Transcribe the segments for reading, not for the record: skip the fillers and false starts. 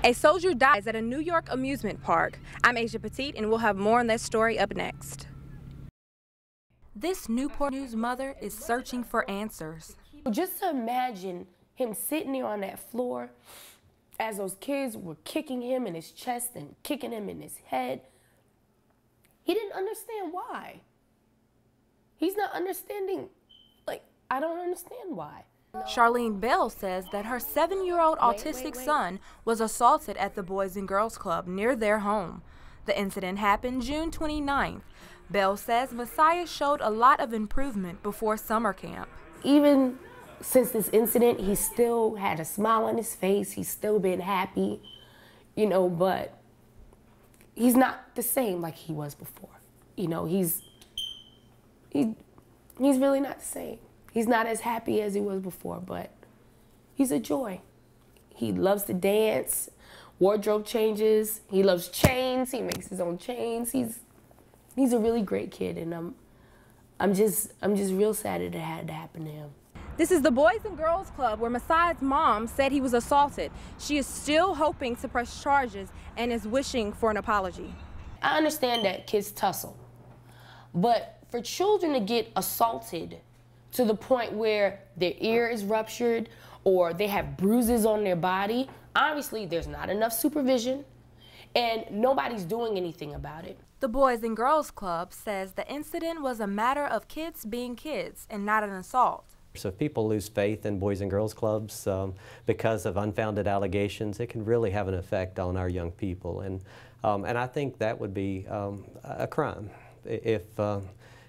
A soldier dies at a New York amusement park. I'm Asia Petit, and we'll have more on that story up next. This Newport News mother is searching for answers. Just to imagine him sitting there on that floor as those kids were kicking him in his chest and kicking him in his head. He didn't understand why. He's not understanding. Like, I don't understand why. Charlene Bell says that her 7-year-old autistic son was assaulted at the Boys and Girls Club near their home. The incident happened June 29th. Bell says Messiah showed a lot of improvement before summer camp. Even since this incident, he still had a smile on his face. He's still been happy, you know, but he's not the same like he was before. You know, he's really not the same. He's not as happy as he was before, but he's a joy. He loves to dance, wardrobe changes. He loves chains. He makes his own chains. He's a really great kid, and I'm just real sad that it had to happen to him. This is the Boys and Girls Club where Messiah's mom said he was assaulted. She is still hoping to press charges and is wishing for an apology. I understand that kids tussle, but for children to get assaulted to the point where their ear is ruptured or they have bruises on their body, obviously there's not enough supervision and nobody's doing anything about it. The Boys and Girls Club says the incident was a matter of kids being kids and not an assault. So if people lose faith in Boys and Girls Clubs because of unfounded allegations, it can really have an effect on our young people. And I think that would be a crime if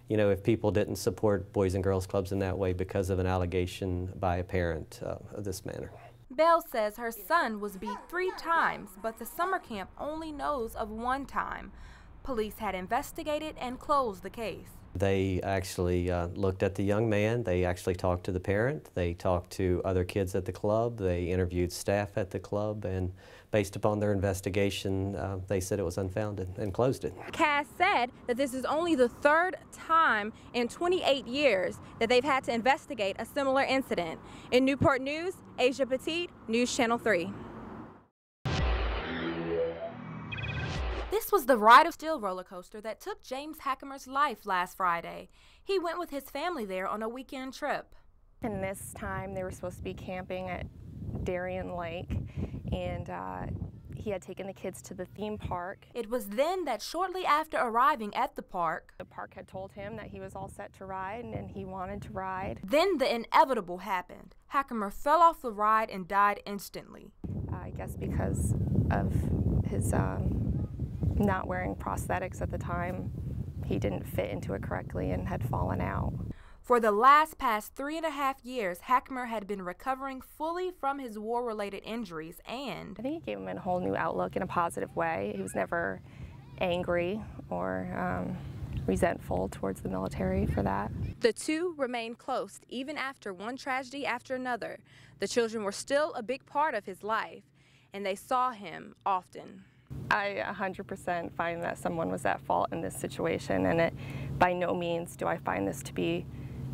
you know, if people didn't support Boys and Girls Clubs in that way because of an allegation by a parent of this manner. Bell says her son was beat 3 times, but the summer camp only knows of 1 time. Police had investigated and closed the case. They actually looked at the young man. They actually talked to the parent. They talked to other kids at the club. They interviewed staff at the club, and based upon their investigation, they said it was unfounded and closed it. Cass said that this is only the 3rd time in 28 years that they've had to investigate a similar incident. In Newport News, Asia Petit, News Channel 3. This was the ride of steel roller coaster that took James Hackemer's life last Friday. He went with his family there on a weekend trip. And this time they were supposed to be camping at Darien Lake, and he had taken the kids to the theme park. It was then that shortly after arriving at the park had told him that he was all set to ride and he wanted to ride. Then the inevitable happened. Hackemer fell off the ride and died instantly. I guess because of his not wearing prosthetics at the time, he didn't fit into it correctly and had fallen out. For the past 3.5 years, Hackemer had been recovering fully from his war-related injuries, and I think it gave him a whole new outlook in a positive way. He was never angry or resentful towards the military for that. The two remained close even after one tragedy after another. The children were still a big part of his life, and they saw him often. I 100% find that someone was at fault in this situation, and by no means do I find this to be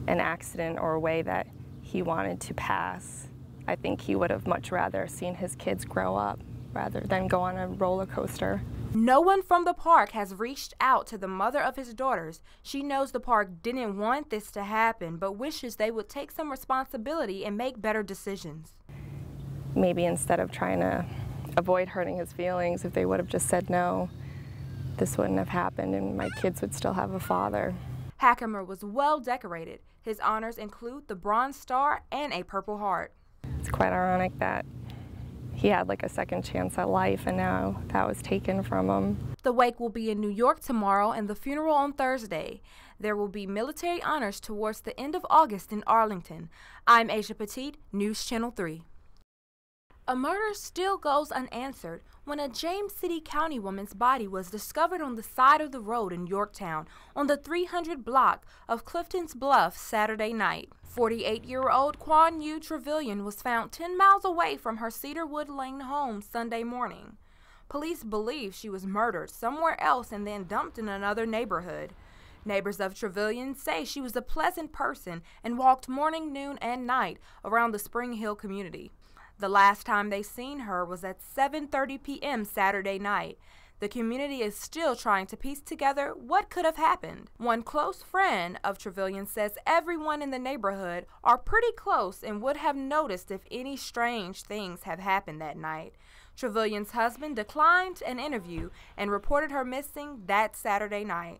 an accident or a way that he wanted to pass. I think he would have much rather seen his kids grow up rather than go on a roller coaster. No one from the park has reached out to the mother of his daughters. She knows the park didn't want this to happen, but wishes they would take some responsibility and make better decisions. Maybe instead of trying to avoid hurting his feelings, if they would have just said no, this wouldn't have happened and my kids would still have a father. Hackemer was well decorated. His honors include the Bronze Star and a Purple Heart. It's quite ironic that he had like a second chance at life and now that was taken from him. The wake will be in New York tomorrow and the funeral on Thursday. There will be military honors towards the end of August in Arlington. I'm Asia Petit, News Channel 3. A murder still goes unanswered when a James City County woman's body was discovered on the side of the road in Yorktown on the 300 block of Clifton's Bluff Saturday night. 48-year-old Quan Yu Trevelyan was found 10 miles away from her Cedarwood Lane home Sunday morning. Police believe she was murdered somewhere else and then dumped in another neighborhood. Neighbors of Trevelyan say she was a pleasant person and walked morning, noon, and night around the Spring Hill community. The last time they seen her was at 7:30 p.m. Saturday night. The community is still trying to piece together what could have happened. One close friend of Trevelyan says everyone in the neighborhood are pretty close and would have noticed if any strange things have happened that night. Trevelyan's husband declined an interview and reported her missing that Saturday night.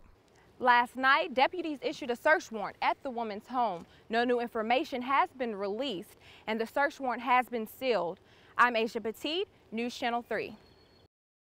Last night, deputies issued a search warrant at the woman's home. No new information has been released, and the search warrant has been sealed. I'm Asia Petit, News Channel 3.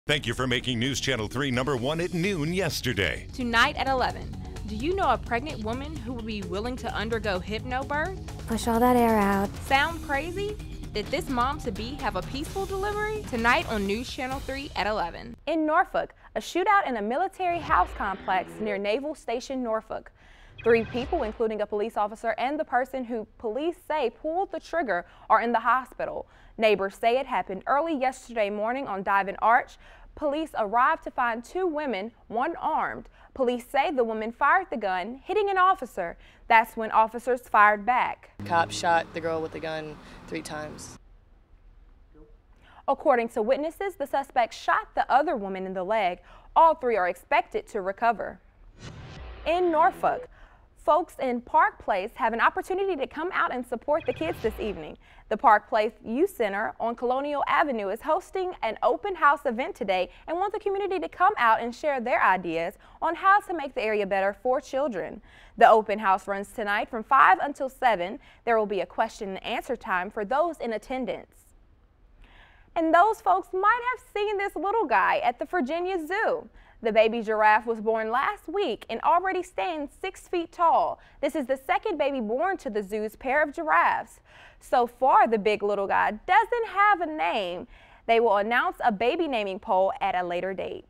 Thank you for making News Channel 3 #1 at noon yesterday. Tonight at 11, do you know a pregnant woman who would be willing to undergo hypnobirth? Push all that air out. Sound crazy? Did this mom-to-be have a peaceful delivery? Tonight on News Channel 3 at 11. In Norfolk, a shootout in a military house complex near Naval Station, Norfolk. 3 people, including a police officer and the person who police say pulled the trigger, are in the hospital. Neighbors say it happened early yesterday morning on Diamond Arch. Police arrived to find 2 women, one armed. Police say the woman fired the gun, hitting an officer. That's when officers fired back. Cops shot the girl with the gun 3 times. According to witnesses, the suspect shot the other woman in the leg. All 3 are expected to recover. In Norfolk, folks in Park Place have an opportunity to come out and support the kids this evening. The Park Place Youth Center on Colonial Avenue is hosting an open house event today and want the community to come out and share their ideas on how to make the area better for children. The open house runs tonight from 5 until 7. There will be a question and answer time for those in attendance. And those folks might have seen this little guy at the Virginia Zoo. The baby giraffe was born last week and already stands 6 feet tall. This is the second baby born to the zoo's pair of giraffes. So far, the big little guy doesn't have a name. They will announce a baby naming poll at a later date.